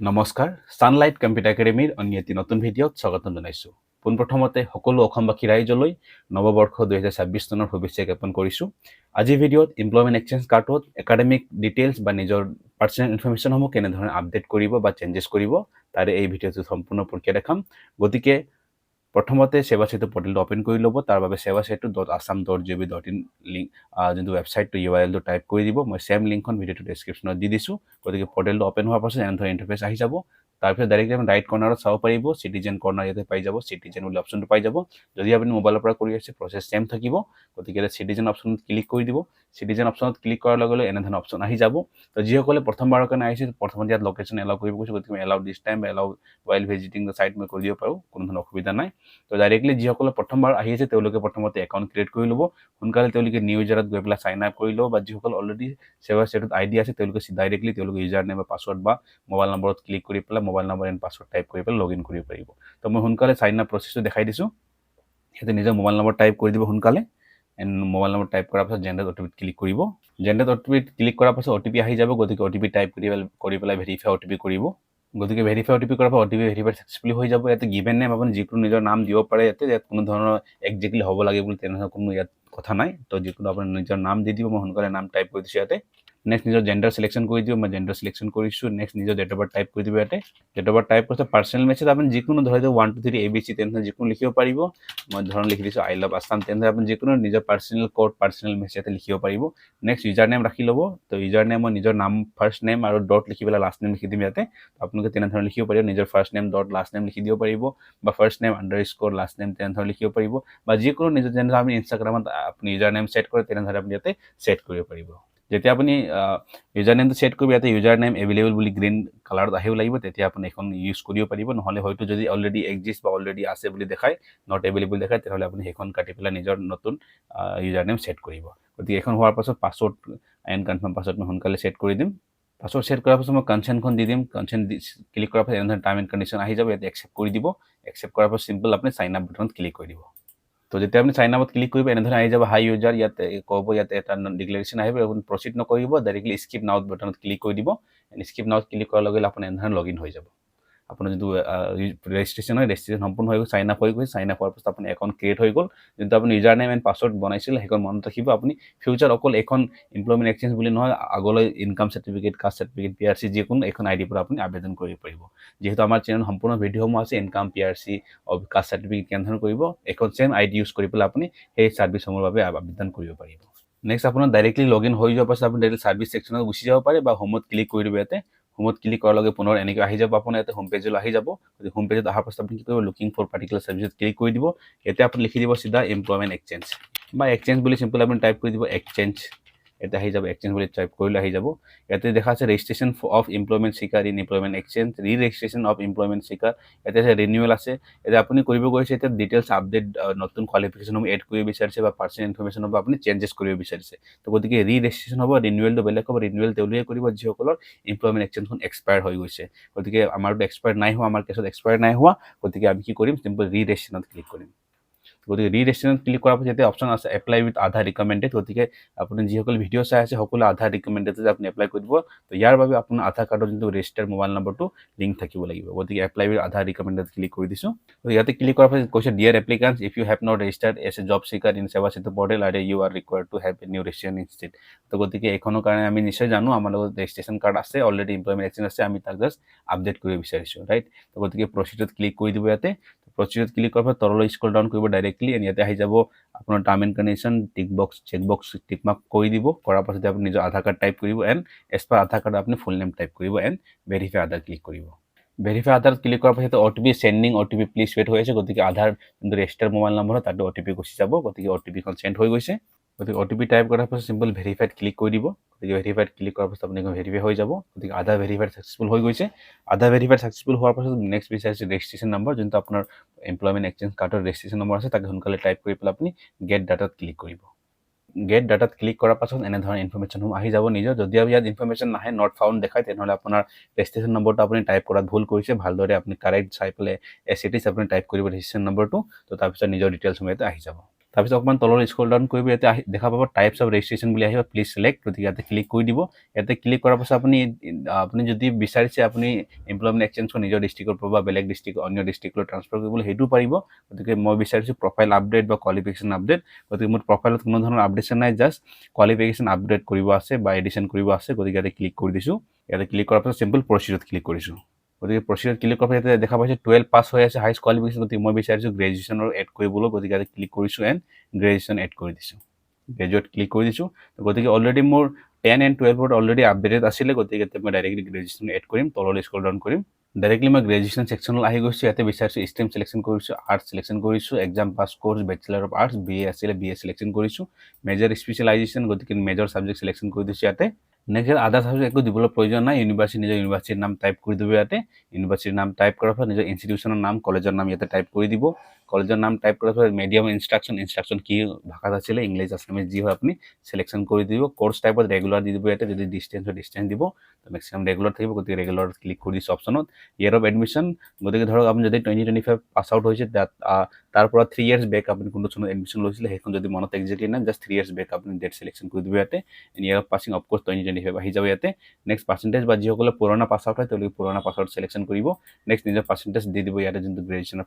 নমস্কাৰ Sunlight computer একাডেমীৰ অন্য এটি নতুন ভিডিঅ'ত স্বাগতম জনাইছোঁ পোনপ্ৰথমতে সকলো অসমবাসী ৰাইজলৈ নৱবৰ্ষ 2026 চনৰ শুভেচ্ছা জ্ঞাপন কৰিছোঁ আজিৰ ভিডিঅ'ত এমপ্লয়মেণ্ট এক্সচেঞ্জ কাৰ্ডত একাডেমিক ডিটেইলছ বা নিজৰ পাৰ্চনেল ইনফৰমেশ্যনসমূহ কেনেধৰণে আপডেট কৰিব বা চেঞ্জেছ কৰিব তাৰে এই ভিডিঅ'টো সম্পূৰ্ণ প্ৰক্ৰিয়া দেখাম গতিকে প্ৰথমতে সেৱা সেতু পৰ্টেলটো ওপেন কৰি ল'ব তাৰ বাবে sevasetu.assam.gov.in লিংক যোনটো ৱেবছাইটটো URL-টো টাইপ কৰি দিব মই সেম লিংকখন ভিডিঅ'টো ডেছক্ৰিপশ্যনত দি দিছোঁ গতিকে পৰ্টেলটো ওপেন হোৱাৰ পাছত এনেধৰণৰ ইণ্টাৰফেচ আহি যাব তাৰপিছত ডাইৰেক্টলি আপুনি ৰাইট কৰ্নাৰত চাব পাৰিব সিটিজেন কৰ্নাৰ ইয়াতে পাই যাব সিটিজেন বুলি অপশ্যনটো পাই যাব যদি আপুনি মোবাইলৰ পৰা কৰি আছে প্ৰচেছ সেম থাকিব গতিকে সিটিজেন অপশ্যনত ক্লিক কৰি দিব সিটিজেন অপশ্যনত ক্লিক কৰাৰ লগে লগে এনেধৰণৰ অপশ্যন আহি যাব তো যিসকলে প্ৰথমবাৰৰ কাৰণে আহিছে প্ৰথমতে ইয়াত লোকেশ্যন এলাউ কৰিব কৈছে গতিকে allow this time allow while visiting the site মই কৰি দিব পাৰোঁ কোনো ধৰণৰ অসুবিধা নাই তো ডাইৰেক্টলি যিসকলে প্ৰথমবাৰ আহি আছে তেওঁলোকে প্ৰথমতে একাউণ্ট ক্ৰিয়েট কৰি ল'ব সোনকালে তেওঁলোকে নিউ ইউজাৰত গৈ পেলাই সাইন আপ কৰি ল'ব বা যিসকল অলৰেডি সেৱা সেতুত আইডি আছে তেওঁলোকে ডাইৰেক্টলি তেওঁলোকে ইউজাৰ নেম বা পাছৱৰ্ড বা মোবাইল নম্বৰত ক্লিক কৰি পেলাই mobile number and password type কৰি পেলাই লগইন কৰিব পাৰিব তো মই সোনকালে সাইন আপ প্ৰচেছটো দেখাই দিছোঁ ইয়াতে নিজৰ মোবাইল নম্বৰ টাইপ কৰি দিব সোনকালে এণ্ড মোবাইল নম্বৰ টাইপ কৰাৰ পাছত জেনেৰেট অটিপিত ক্লিক কৰিব জেনেৰেট অটিপিত ক্লিক কৰাৰ পাছত অটিপি আহি যাব গতিকে অটিপি টাইপ কৰি পেলাই ভেৰিফাই অটিপি কৰিব গতিকে ভেৰিফাই অটিপি কৰাৰ পৰা অটিপি ভেৰিফাই সাকসেসফুলি হৈ যাব ইয়াতে গিভেন নেম আপুনি যিকোনো নিজৰ নাম দিব পাৰে ইয়াত কোনো ধৰণৰ একজেক্টলি হ'ব লাগে বুলি তেনেধৰণৰ কোনো ইয়াত কথা নাই তো যিকোনো আপুনি নিজৰ নাম দি দিব মই সোনকালে নাম টাইপ কৰি দিছোঁ ইয়াতে নেক্সট নিজৰ জেন্ডাৰ সিলেকশন কৰি দিব মই জেন্ডাৰ সিলেকশন কৰিছোঁ নেক্সট নিজৰ ডেট অফ বাৰ্থ টাইপ কৰি দিব ইয়াতে ডেট অফ বাৰ্থ টাইপ কৰিছে পাৰ্চনেল মেছেজ আপুনি যিকোনো ধৰি দিয়ক 1 2 3 ABC তেনেধৰণৰ যিকোনো লিখিব পাৰিব মই ধৰণ লিখি দিছোঁ আই লাভ আছাম তেনেধৰণে আপুনি যিকোনো নিজৰ পাৰ্চনেল কোড পাৰ্চনেল মেছেজ ইয়াতে লিখিব পাৰিব নেক্সট ইউজাৰ নেম ৰাখি ল'ব তো ইউজাৰ নেম মই নিজৰ নাম ফাৰ্ষ্ট নেম আৰু ডট লিখি পেলাই লাষ্ট নেম লিখি দিম ইয়াতে আপোনালোকে তেনেধৰণে লিখিব পাৰিব নিজৰ first name dot last name লিখি দিব পাৰিব বা first name underscore last name তেনেধৰণে লিখিব পাৰিব বা যিকোনো নিজৰ যেনেধৰণে আপুনি ইনষ্টাগ্ৰামত আপুনি ইউজাৰ নেম সেট কৰে তেনেধৰণে আপুনি ইয়াতে সেট কৰিব পাৰিব যেতিয়া আপুনি ইউজাৰ নেমটো সেট কৰিব ইয়াতে ইউজাৰ নেম এভেইলেবল বুলি গ্ৰীণ কালাৰত আহিব লাগিব তেতিয়া আপুনি এখন ইউজ কৰিব পাৰিব নহলে হয়তো যদি অলৰেডি এক্সিষ্ট বা অলৰেডি আছে বুলি দেখায় নট এভেইলেবল দেখায় তেতিয়াহ'লে আপুনি সেইখন কাটি পেলাই নিজৰ নতুন ইউজাৰ নেম সেট কৰিব গতিকে এখন হোৱাৰ পাছত পাছৱৰ্ড এণ্ড কনফাৰ্ম পাছৱৰ্ড মই সোনকালে সেট কৰি দিম পাছৱৰ্ড সেট কৰাৰ পাছত মই কনসেণ্টখন দি দিম কনসেণ্ট ক্লিক কৰাৰ পাছত এনেধৰণৰ টাৰ্ম এণ্ড কণ্ডিশ্যন আহি যাব ইয়াতে একচেপ্ট কৰি দিব একচেপ্ট কৰাৰ পাছত চিম্পল আপুনি সাইন আপ বাটনত ক্লিক কৰি দিব তো যেতিয়া আপুনি সাইন আপত ক্লিক কৰিব এনেধৰণে আহি যাব হাই ইউজাৰ ইয়াতে ক'ব ইয়াতে এটা ডিক্লেৰেশ্যন আহিব আপুনি প্ৰচিড নকৰিব ডাইৰেক্টলি স্কিপ নাও বাটনত ক্লিক কৰি দিব স্কিপ নাওত ক্লিক কৰাৰ লগে লগে আপুনি এনেধৰণে লগইন হৈ যাব আপোনাৰ যোনটো ৰেজিষ্ট্ৰেশ্যন হয় ৰেজিষ্ট্ৰেশ্যন সম্পূৰ্ণ হৈ গ'ল সাইন আপ হৈ গৈছে সাইন আপ হোৱাৰ পাছত আপুনি একাউণ্ট ক্ৰিয়েট হৈ গ'ল যোনটো আপুনি ইউজাৰ নেম এণ্ড পাছৱৰ্ড বনাইছিল সেইখন মনত ৰাখিব আপুনি ফিউচাৰ অকল এখন এমপ্লয়মেণ্ট এক্সচেঞ্জ বুলি নহয় আগলৈ income certificate caste certificate PRC যিকোনো এখন আইডি পৰা আপুনি আবেদন কৰিব পাৰিব যিহেতু আমাৰ চেনেল সম্পূৰ্ণ ভিডিঅ'সমূহ আছে ইনকাম PRC কাষ্ট চাৰ্টিফিকেট কেনেধৰণে কৰিব এখন চেম আইডি ইউজ কৰি পেলাই আপুনি সেই ছাৰ্ভিচসমূহৰ বাবে আবেদন কৰিব পাৰিব নেক্সট আপোনাৰ ডাইৰেক্টলি লগইন হৈ যোৱাৰ পাছত আপুনি ডাইৰেক্ট ছাৰ্ভিচ ছেকশ্যনত গুচি যাব পাৰে বা হোমত ক্লিক কৰি দিব ইয়াতে হোমত ক্লিক কৰাৰ লগে পুনৰ এনেকৈ আহি যাব আপোনাৰ ইয়াতে হোম পেজলৈ আহি যাব গতিকে হোম পেজত অহাৰ পাছত আপুনি কি কৰিব লুকিং ফৰ পাৰ্টিকুলাৰ ছাৰ্ভিচত ক্লিক কৰি দিব ইয়াতে আপুনি লিখি দিব চিধা এমপ্লয়মেণ্ট এক্সচেঞ্জ বা এক্সচেঞ্জ বুলি চিম্পল আপুনি টাইপ কৰি দিব এক্সচেঞ্জ এটা আহি যাব এক্সচেঞ্জ বুলি টাইপ কৰিলে আহি যাব ইয়াতে দেখা আছে registration of employment seeker in employment exchange registration of employment seeker ইয়াতে আছে ৰিনিউৱেল আছে এতিয়া আপুনি কৰিব গৈছে এতিয়া ডিটেইলছ আপডেট নতুন কোৱালিফিকেশ্যনসমূহ এড কৰিব বিচাৰিছে বা পাৰ্চনেল ইনফৰমেশ্যন বা আপুনি চেঞ্জেছ কৰিব বিচাৰিছে তো গতিকে ৰেজিষ্ট্ৰেশ্যন হ'ব ৰিনিউৱেলটো বেলেগ হ'ব ৰিনিউৱেল তেওঁলোকে কৰিব যিসকলৰ এমপ্লয়মেণ্ট এক্সচেঞ্জখন এক্সপায়াৰ হৈ গৈছে গতিকে আমাৰতো এক্সপায়াৰ নাই হোৱা আমাৰ কেছত এক্সপায়াৰ নাই হোৱা গতিকে আমি কি কৰিম চিম্পল ৰেজিষ্ট্ৰেশ্যনত ক্লিক কৰিম গতিকে ৰেজিষ্ট্ৰেশ্যনত ক্লিক কৰাৰ পাছত ইয়াতে অপশ্যন আছে এপ্লাই উইথ আধাৰ ৰিকমেণ্ডেড গতিকে আপুনি যিসকল ভিডিঅ' চাই আছে সকলো আধাৰ ৰিকমেণ্ডেড আপুনি এপ্লাই কৰি দিব তো ইয়াৰ বাবে আপোনাৰ আধাৰ কাৰ্ডৰ যোনটো ৰেজিষ্টাৰ মোবাইল নম্বৰটো লিংক থাকিব লাগিব গতিকে apply with Aadhaar recommended click কৰি দিছোঁ তো ইয়াতে ক্লিক কৰাৰ পাছত কৈছে dear applicants if you have not registered as a job seeker in Seva Setu portal আৰু you are required to have a new registration instead তো গতিকে এইখনৰ কাৰণে আমি নিশ্চয় জানো আমাৰ লগত ৰেজিষ্ট্ৰেশ্যন কাৰ্ড আছে অলৰেডি এমপ্লয়মেণ্ট এক্সচেঞ্জ আছে আমি তাক জাষ্ট আপডেট কৰিব বিচাৰিছোঁ ৰাইট তো গতিকে প্ৰচিডত ক্লিক কৰি দিব ইয়াতে প্ৰচিডত ক্লিক কৰাৰ পাছত তললৈ স্ক্ৰল ডাউন কৰিব ডাইৰেক্টলি ইয়াতে আহি যাব আপোনাৰ term and condition tick box check box tick mark কৰি দিব কৰাৰ পাছত আপুনি নিজৰ আধাৰ কাৰ্ড টাইপ কৰিব and as per Aadhaar card আপুনি ফুল নেম টাইপ কৰিব এণ্ড ভেৰিফাই আধাৰ ক্লিক কৰিব ভেৰিফাই আধাৰত ক্লিক কৰাৰ পাছত OTP sending OTP please wait হৈ আছে গতিকে আধাৰ যোনটো ৰেজিষ্টাৰ মোবাইল নম্বৰ হয় তাতে OTP গুচি যাব গতিকে OTPখন চেণ্ড হৈ গৈছে গতিকে OTP টাইপ কৰাৰ পাছত চিম্পল ভেৰিফাইড ক্লিক কৰি দিব গতিকে ভেৰিফাইড ক্লিক কৰাৰ পাছত আপুনি ভেৰিফাই হৈ যাব গতিকে আধাৰ ভেৰিফাইড ছাকচেছফুল হৈ গৈছে আধাৰ ভেৰিফাইড ছাকচেছফুল হোৱাৰ পাছত নেক্সট বিচাৰিছে ৰেজিষ্ট্ৰেশ্যন নম্বৰ যোনটো আপোনাৰ এমপ্লয়মেণ্ট এক্সচেঞ্জ কাৰ্ডৰ ৰেজিষ্ট্ৰেশ্যন নম্বৰ আছে তাকে সোনকালে টাইপ কৰি পেলাই আপুনি গেট ডাটাত ক্লিক কৰিব গেট ডাটাত ক্লিক কৰাৰ পাছত এনেধৰণৰ ইনফৰমেশ্যনসমূহ আহি যাব নিজৰ যদি ইয়াত ইনফৰমেশ্যন নাহে নট ফাউণ্ড দেখায় তেনেহ'লে আপোনাৰ ৰেজিষ্ট্ৰেশ্যন নম্বৰটো আপুনি টাইপ কৰাত ভুল কৰিছে ভালদৰে আপুনি কাৰেক্ট চাই পেলাই এছ ইট ইজ আপুনি টাইপ কৰিব ৰেজিষ্ট্ৰেশ্যন নম্বৰটো তো তাৰপিছত নিজৰ ডিটেইলছসমূহ ইয়াতে আহি যাব তাৰপিছত অকণমান তলৰ স্ক্ৰল ডাউন কৰিব ইয়াতে দেখা পাব টাইপছ অফ ৰেজিষ্ট্ৰেশ্যন বুলি আহিব প্লিজ চিলেক্ট গতিকে ইয়াতে ক্লিক কৰি দিব ইয়াতে ক্লিক কৰাৰ পাছত আপুনি যদি বিচাৰিছে আপুনি এমপ্লয়মেণ্ট এক্সচেঞ্জখন নিজৰ ডিষ্ট্ৰিক্টৰ পৰা বা বেলেগ ডিষ্ট্ৰিক্ট অন্য ডিষ্ট্ৰিক্টলৈ ট্ৰান্সফাৰ কৰিবলৈ সেইটো পাৰিব গতিকে মই বিচাৰিছোঁ প্ৰফাইল আপডেট বা কোৱালিফিকেশ্যন আপডেট গতিকে মোৰ প্ৰফাইলত কোনো ধৰণৰ আপডেশ্যন নাই জাষ্ট কোৱালিফিকেশ্যন আপডেট কৰিব আছে বা এডিশ্যন কৰিব আছে গতিকে ইয়াতে ক্লিক কৰি দিছোঁ ইয়াতে ক্লিক কৰাৰ পাছত চিম্পল প্ৰচিডত ক্লিক কৰিছোঁ গতিকে প্ৰচিডত ক্লিক কৰাৰ পাছত ইয়াতে দেখা পাইছে 12 পাছ হৈ আছে হাইষ্ট কোৱালিফিকেশ্যন গতিকে মই বিচাৰিছোঁ গ্ৰেজুৱেশ্যনৰ এড কৰিবলৈ গতিকে ইয়াতে ক্লিক কৰিছোঁ এণ্ড গ্ৰেজুৱেশ্যন এড কৰি দিছোঁ গ্ৰেজুৱেট ক্লিক কৰি দিছোঁ গতিকে অলৰেডি মোৰ 10 and 12 অলৰেডি আপডেটেড আছিলে গতিকে মই ডাইৰেক্টলি গ্ৰেজুৱেশ্যন এড কৰিম তললৈ স্ক্ৰল ডাউন কৰিম ডাইৰেক্টলি মই গ্ৰেজুৱেশ্যন ছেকশ্যনলৈ আহি গৈছোঁ ইয়াতে বিচাৰিছোঁ ষ্ট্ৰীম ছিলেকশ্যন কৰিছোঁ আৰ্টছ ছিলেকশ্যন কৰিছোঁ exam pass course bachelor of arts BA আছিলে BA ছিলেকশ্যন কৰিছোঁ মেজৰ স্পেচিয়েলাইজেশ্যন গতিকে মেজৰ ছাবজেক্ট ছিলেকশ্যন কৰি দিছোঁ ইয়াতে নেক্সট আদাৰ ছাবজেক্ট একো দিবলৈ প্ৰয়োজন নাই নিজৰ ইউনিভাৰ্চিটিৰ নাম টাইপ কৰি দিব ইয়াতে ইউনিভাৰ্চিটিৰ নাম টাইপ কৰাৰ পাছত নিজৰ ইনষ্টিটিউশ্যনৰ নাম কলেজৰ নাম ইয়াতে টাইপ কৰি দিব কলেজৰ নাম টাইপ কৰাৰ পাছত মিডিয়াম ইনষ্ট্ৰাকশ্যন কি ভাষাত আছিলে ইংলিছ আছামিজ যি হয় আপুনি ছিলেকশ্যন কৰি দিব কোৰ্ছ টাইপত ৰেগুলাৰ দি দিব ইয়াতে যদি ডিষ্টেঞ্চ দিব মেক্সিমাম ৰেগুলাৰ থাকিব গতিকে ৰেগুলাৰ ক্লিক কৰি দিছোঁ অপশ্যনত ইয়েৰ অফ এডমিশ্যন গতিকে ধৰক আপুনি যদি 2025 পাছ আউট হৈছে তাৰ পৰা 3 ইয়াৰ্ছ বেক আপুনি কোনটো চনত এডমিশ্যন লৈছিলে সেইখন যদি মনত একজেক্টলি নাই জাষ্ট 3 ইয়াৰ্ছ বেক আপুনি ডেট ছিলেকশ্যন কৰি দিব ইয়াতে ইয়েৰ অফ পাছিং অফক'ৰ্ছ 2025 আহি যাব ইয়াতে নেক্সট পাৰ্চেণ্টেজ বা যিসকলে পুৰণা পাছ আউট হয় তেওঁলোকে পুৰণা পাছ আউট ছিলেকশ্যন কৰিব নেক্সট নিজৰ পাৰ্চেণ্টেজ দি দিব ইয়াতে যোনটো গ্ৰেজুৱেশ্যনৰ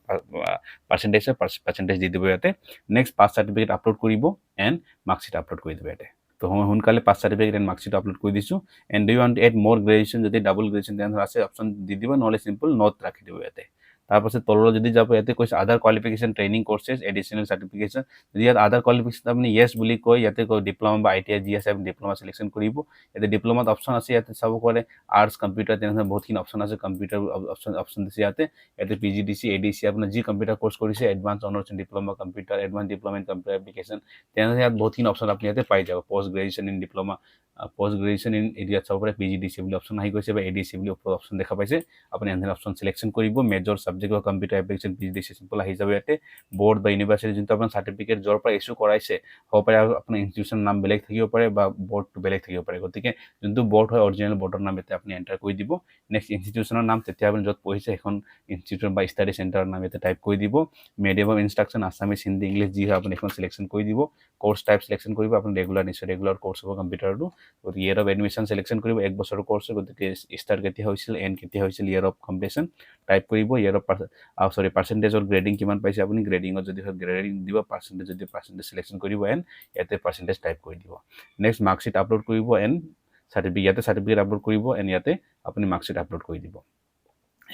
পাৰ্চেণ্টেজ হয় পাৰ্চেণ্টেজ দি দিব ইয়াতে নেক্সট পাছ চাৰ্টিফিকেট আপলোড কৰিব এণ্ড মাৰ্কশ্বিট আপলোড কৰি দিব ইয়াতে তো মই সোনকালে pass certificate and marksheet upload কৰি দিছোঁ and do you want to add more graduation যদি ডাবল গ্ৰেজুৱেশ্যন তেনেহ'লে আছে অপশ্যন দি দিব নহ'লে চিম্পল নট ৰাখি দিব ইয়াতে তাৰপাছত তললৈ যদি যাব ইয়াতে কৈছে আদাৰ qualification training courses additional certification যদি ইয়াত আদাৰ কোৱালিফিকেশ্যন আপুনি য়েছ বুলি কয় ইয়াতে কয় ডিপ্ল'মা বা ITI যি আছে আপুনি ডিপ্ল'মা ছিলেকশ্যন কৰিব ইয়াতে ডিপ্ল'মাত অপশ্যন আছে ইয়াতে চাব পাৰে আৰ্টছ কম্পিউটাৰ তেনেধৰণৰ বহুতখিনি অপশ্যন আছে কম্পিউটাৰ অপশ্যন দিছে ইয়াতে PGDC ADC আপোনাৰ যি কম্পিউটাৰ কৰ্চ কৰিছে advance honours in diploma computer advance diploma in computer application তেনেধৰণে ইয়াত বহুতখিনি অপশ্যন আপুনি ইয়াতে পাই যাব post graduation in diploma post graduation in এৰিয়াত চাব পাৰে PGDC বুলি অপশ্যন আহি গৈছে বা ADC বুলি অপশ্যন দেখা পাইছে আপুনি এনেধৰণৰ অপশ্যন ছিলেকশ্যন কৰিব মেজৰ ছাবজেক্ট বা কম্পিউটাৰ এপ্লিকেশ্যন PGDC চিম্পল আহি যাব ইয়াতে বৰ্ড বা ইউনিভাৰ্চিটি যোনটো আপোনাৰ চাৰ্টিফিকেট য'ৰ পৰা ইছ্যু কৰাইছে হ'ব পাৰে আৰু আপোনাৰ ইনষ্টিটিউশ্যনৰ নাম বেলেগ থাকিব পাৰে বা বৰ্ডটো বেলেগ থাকিব পাৰে গতিকে যোনটো বৰ্ড হয় অৰিজিনেল বৰ্ডৰ নাম ইয়াতে আপুনি এণ্টাৰ কৰি দিব নেক্সট ইনষ্টিটিউশ্যনৰ নাম তেতিয়া আপুনি য'ত পঢ়িছে সেইখন ইনষ্টিটিউট বা ষ্টাডি চেণ্টাৰৰ নাম ইয়াতে টাইপ কৰি দিব medium of instruction Assamese Hindi English যি হয় আপুনি এখন ছিলেকশ্যন কৰি দিব কোৰ্ছ টাইপ ছিলেকশ্যন কৰিব আপুনি নিশ্চয় ৰেগুলাৰ কোৰ্ছ হ'ব কম্পিউটাৰটো গতিকে ইয়েৰ অফ এডমিশ্যন ছিলেকশ্যন কৰিব 1 বছৰৰ কোৰ্ছ গতিকে ষ্টাৰ্ট কেতিয়া হৈছিল এণ্ড কেতিয়া হৈছিল ইয়েৰ অফ কমপ্লিশ্যন টাইপ কৰিব ইয়েৰ অফ পাৰ্চেণ্টেজৰ গ্ৰেডিং কিমান পাইছে আপুনি গ্ৰেডিঙত যদি হয় গ্ৰেডিং দিব পাৰ্চেণ্টেজ ছিলেকশ্যন কৰিব এণ্ড ইয়াতে পাৰ্চেণ্টেজ টাইপ কৰি দিব নেক্সট মাৰ্কশ্বিট আপলোড কৰিব এণ্ড চাৰ্টিফিকেট আপলোড কৰিব এণ্ড ইয়াতে আপুনি মাৰ্কশ্বিট আপলোড কৰি দিব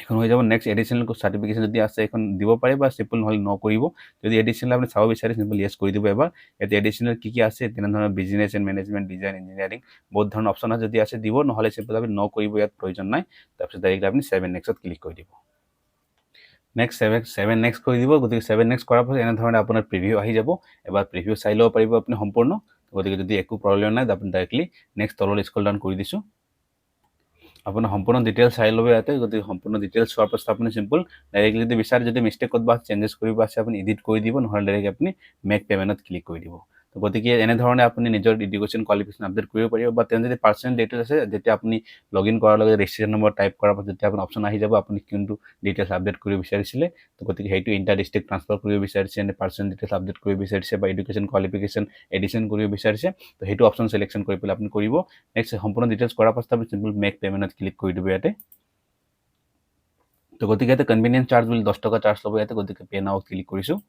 এখন হৈ যাব নেক্সট এডিশ্যনেল চাৰ্টিফিকেশ্যন যদি আছে এখন দিব পাৰে বা চিম্পল নহ'লে নকৰিব যদি এডিশ্যনেল আপুনি চাব বিচাৰে চিম্পল য়েছ কৰি দিব এবাৰ ইয়াতে এডিশ্যনেল কি আছে তেনেধৰণৰ business and management design engineering বহুত ধৰণৰ অপশ্যন আছে যদি আছে দিব নহ'লে চিম্পল আপুনি নকৰিব ইয়াত প্ৰয়োজন নাই তাৰপিছত ডাইৰেক্টলি আপুনি 7 নেক্সটত ক্লিক কৰি দিব নেক্সট 7 নেক্সট কৰি দিব গতিকে 7 নেক্সট কৰাৰ পাছত এনেধৰণে আপোনাৰ প্ৰিভিউ আহি যাব এবাৰ প্ৰিভিউ চাই ল'ব পাৰিব আপুনি সম্পূৰ্ণ গতিকে যদি একো প্ৰব্লেম নাই আপুনি ডাইৰেক্টলি নেক্সট তললৈ স্ক্ৰল ডাউন কৰি দিছোঁ আপোনাৰ সম্পূৰ্ণ ডিটেইলছ চাই ল'ব ইয়াতে গতিকে সম্পূৰ্ণ ডিটেইলছ চোৱাৰ পাছত আপুনি চিম্পল ডাইৰেক্টলি যদি বিচাৰে যদি মিষ্টেক ক'ত বা চেঞ্জেছ কৰিব আছে আপুনি এডিট কৰি দিব নহ'লে ডাইৰেক্ট আপুনি মেক পে'মেণ্টত ক্লিক কৰি দিব তো গতিকে এনেধৰণে আপুনি নিজৰ এডুকেশ্যন কোৱালিফিকেশ্যন আপডেট কৰিব পাৰিব বা তেওঁ যদি পাৰ্চনেল ডিটেইলছ আছে যেতিয়া আপুনি লগ ইন কৰাৰ লগে ৰেজিষ্ট্ৰেশ্যন নম্বৰ টাইপ কৰাৰ পাছত যেতিয়া আপোনাৰ অপশ্যন আহি যাব আপুনি কোনটো ডিটেইলছ আপডেট কৰিব বিচাৰিছিলে তো গতিকে সেইটো ইণ্টাৰ ডিষ্ট্ৰিক্ট ট্ৰান্সফাৰ কৰিব বিচাৰিছে নে পাৰ্চনেল ডিটেইলছ আপডেট কৰিব বিচাৰিছে বা এডুকেশ্যন কোৱালিফিকেশ্যন এডিশ্যন কৰিব বিচাৰিছে তো সেইটো অপশ্যন ছিলেকশ্যন কৰি পেলাই আপুনি কৰিব নেক্সট সম্পূৰ্ণ ডিটেইলছ কৰাৰ পাছত আপুনি চিম্পল মেক পে'মেণ্টত ক্লিক কৰি দিব ইয়াতে তো গতিকে ইয়াতে কনভিনিয়েঞ্চ চাৰ্জ বুলি 10 টকা চাৰ্জ ল'ব ইয়াতে গতিকে পে নাও ক্লিক কৰিছোঁ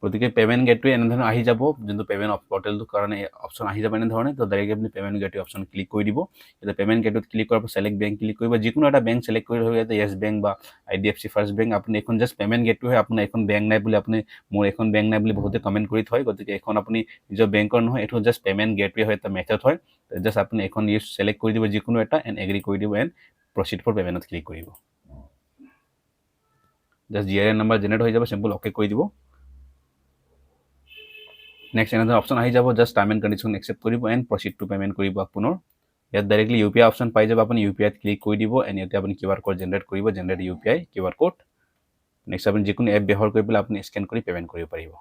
গতিকে পে'মেণ্ট গেটৱে এনেধৰণে আহি যাব যোনটো পে'মেণ্ট পৰ্টেলটোৰ কাৰণে অপশ্যন আহি যাব এনেধৰণে তো ডাইৰেক্ট আপুনি পে'মেণ্ট গেটৱে অপশ্যন ক্লিক কৰি দিব এতিয়া পে'মেণ্ট গেটত ক্লিক কৰাৰ পাছত ছিলেক্ট বেংক ক্লিক কৰিব যিকোনো এটা বেংক ছিলেক্ট কৰি ধৰক ইয়াতে য়েছ বেংক বা IDFC ফাৰ্ষ্ট বেংক আপুনি এখন জাষ্ট পে'মেণ্ট গেটৱে হয় আপোনাৰ এখন বেংক নাই বুলি আপুনি মোৰ এখন বেংক নাই বুলি বহুতে কমেণ্ট কৰি থয় গতিকে এখন আপুনি নিজৰ বেংকৰ নহয় এইটো জাষ্ট পে'মেণ্ট গেটৱে হয় এটা মেথড হয় জাষ্ট আপুনি এখন ইউজ ছিলেক্ট কৰি দিব যিকোনো এটা এণ্ড এগ্ৰি কৰি দিব এণ্ড প্ৰচিড ফৰ পে'মেণ্টত ক্লিক কৰিব জাষ্ট GIN নম্বৰ জেনেৰেট হৈ যাব চিম্পল অ'কে কৰি দিব নেক্সট এনেধৰণৰ অপশ্যন আহি যাব just term and condition accept কৰিব এণ্ড প্ৰচিড টু পে'মেণ্ট কৰিব পুনৰ ইয়াত ডাইৰেক্টলি UPI অপশ্যন পাই যাব আপুনি UPI ক্লিক কৰি দিব এণ্ড ইয়াতে আপুনি QR কোড জেনেৰেট কৰিব generate UPI QR code next আপুনি যিকোনো এপ ব্যৱহাৰ কৰি পেলাই আপুনি স্কেন কৰি পে'মেণ্ট কৰিব পাৰিব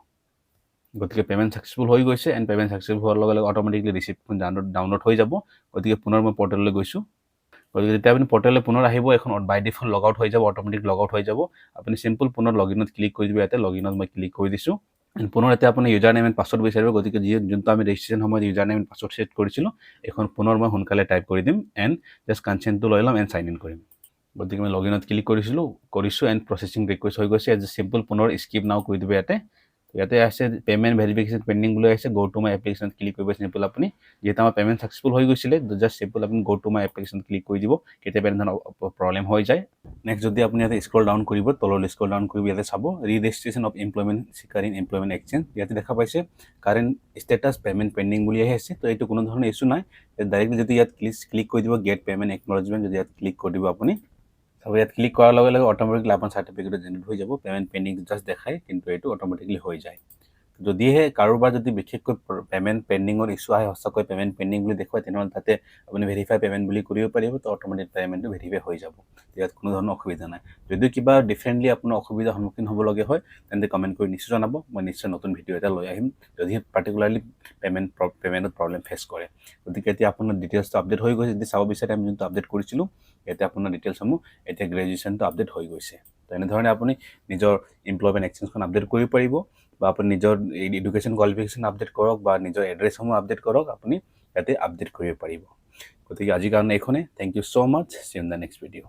গতিকে পে'মেণ্ট ছাকচেছফুল হৈ গৈছে এণ্ড পে'মেণ্ট ছাকচেছফুল হোৱাৰ লগে লগে অট'মেটিকলি ৰিচিপ্টখন ডাউনলোড হৈ যাব গতিকে পুনৰ মই পৰ্টেললৈ গৈছোঁ গতিকে যেতিয়া আপুনি পৰ্টেললৈ পুনৰ আহিব এখন বাই ডিফল্ট লগ আউট হৈ যাব অট'মেটিক লগ আউট হৈ যাব আপুনি চিম্পল পুনৰ লগ ইনত ক্লিক কৰি দিব ইয়াতে লগ ইনত মই ক্লিক কৰি দিছোঁ পুনৰ এতিয়া আপুনি ইউজাৰ নেম এণ্ড পাছৱৰ্ড বিচাৰিব গতিকে যোনটো আমি ৰেজিষ্ট্ৰেশ্যন সময়ত user name and password set কৰিছিলোঁ এখন পুনৰ মই সোনকালে টাইপ কৰি দিম এণ্ড জাষ্ট কনচেণ্টটো লৈ ল'ম এণ্ড চাইন ইন কৰিম গতিকে মই লগইনত ক্লিক কৰিছোঁ এণ্ড প্ৰচেছিং ৰিকুৱেষ্ট হৈ গৈছে এজ এ চিম্পল পুনৰ স্কিপ নাও কৰি দিব ইয়াতে আছে পেমেণ্ট ভেৰিফিকেশ্যন পেণ্ডিং বুলি আছে go to my application click কৰিব চিম্পল আপুনি যিহেতু আমাৰ পেমেণ্ট ছাকচেছফুল হৈ গৈছিলে জাষ্ট চিম্পল আপুনি go to my application click কৰি দিব কেতিয়াবা এনেধৰণৰ প্ৰব্লেম হৈ যায় নেক্সট যদি আপুনি ইয়াতে স্ক্ৰল ডাউন কৰিব তললৈ স্ক্ৰল ডাউন কৰিব ইয়াতে চাব ৰিৰেজিষ্ট্ৰেশ্যন অফ এমপ্লয়মেণ্ট চিকাৰ ইন এমপ্লয়মেণ্ট এক্সচেঞ্জ ইয়াতে দেখা পাইছে কাৰেণ্ট ষ্টেটাছ পেমেণ্ট পেণ্ডিং বুলি আহি আছে তো এইটো কোনো ধৰণৰ ইছ্যু নাই ডাইৰেক্টলি যদি ইয়াত ক্লিক কৰি দিব গেট পেমেণ্ট একনলেজমেণ্ট যদি ইয়াত ক্লিক কৰি দিব আপুনি আৰু ইয়াত ক্লিক কৰাৰ লগে লগে অট'মেটিকলি আপোনাৰ চাৰ্টিফিকেটটো জেনেৰেট হৈ যাব পেমেণ্ট পেণ্ডিং জাষ্ট দেখায় কিন্তু এইটো অট'মেটিকলি হৈ যায় যদিহে কাৰোবাৰ যদি বিশেষকৈ পেমেণ্ট পেণ্ডিঙৰ ইছ্যু আহে সঁচাকৈ পেমেণ্ট পেণ্ডিং বুলি দেখুৱায় তেনেহ'লে তাতে আপুনি ভেৰিফাই পেমেণ্ট বুলি কৰিব পাৰিব তো অট'মেটিক পেমেণ্টটো ভেৰিফাই হৈ যাব ইয়াত কোনো ধৰণৰ অসুবিধা নাই যদিও কিবা ডিফাৰেণ্টলি আপোনাৰ অসুবিধাৰ সন্মুখীন হ'বলগীয়া হয় তেন্তে কমেণ্ট কৰি নিশ্চয় জনাব মই নিশ্চয় নতুন ভিডিঅ' এটা লৈ আহিম যদিহে পাৰ্টিকুলাৰলি পেমেণ্টত প্ৰব্লেম ফেচ কৰে গতিকে এতিয়া আপোনাৰ ডিটেইলছটো আপডেট হৈ গৈছে যদি চাব বিচাৰে আমি যোনটো আপডেট কৰিছিলোঁ এতিয়া আপোনাৰ ডিটেইলছসমূহ এতিয়া গ্ৰেজুৱেশ্যনটো আপডেট হৈ গৈছে তো এনেধৰণে আপুনি নিজৰ এমপ্লয়মেণ্ট এক্সচেঞ্জখন আপডেট কৰিব পাৰিব বা আপুনি নিজৰ এডুকেশ্যন কোৱালিফিকেশ্যন আপডেট কৰক বা নিজৰ এড্ৰেছসমূহ আপডেট কৰক আপুনি ইয়াতে আপডেট কৰিব পাৰিব গতিকে আজিৰ কাৰণে এইখনে thank you so' much see in the next video'